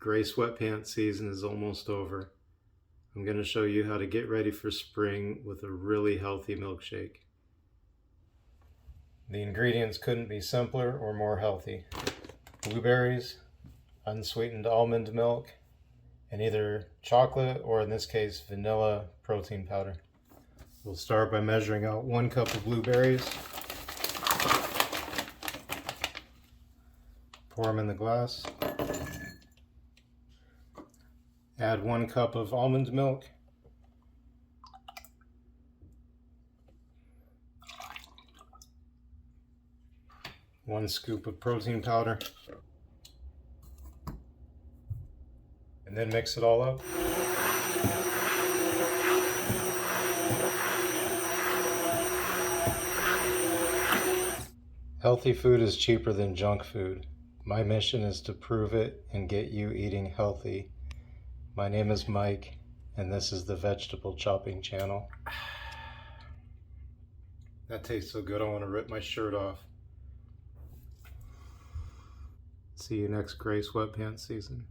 Gray sweatpants season is almost over. I'm going to show you how to get ready for spring with a really healthy milkshake. The ingredients couldn't be simpler or more healthy. Blueberries, unsweetened almond milk, and either chocolate or in this case vanilla protein powder. We'll start by measuring out 1 cup of blueberries. Pour them in the glass. Add 1 cup of almond milk. One scoop of protein powder. And then mix it all up. Healthy food is cheaper than junk food. My mission is to prove it and get you eating healthy. My name is Mike, and this is the Vegetable Chopping Channel. That tastes so good I want to rip my shirt off. See you next gray sweatpants season.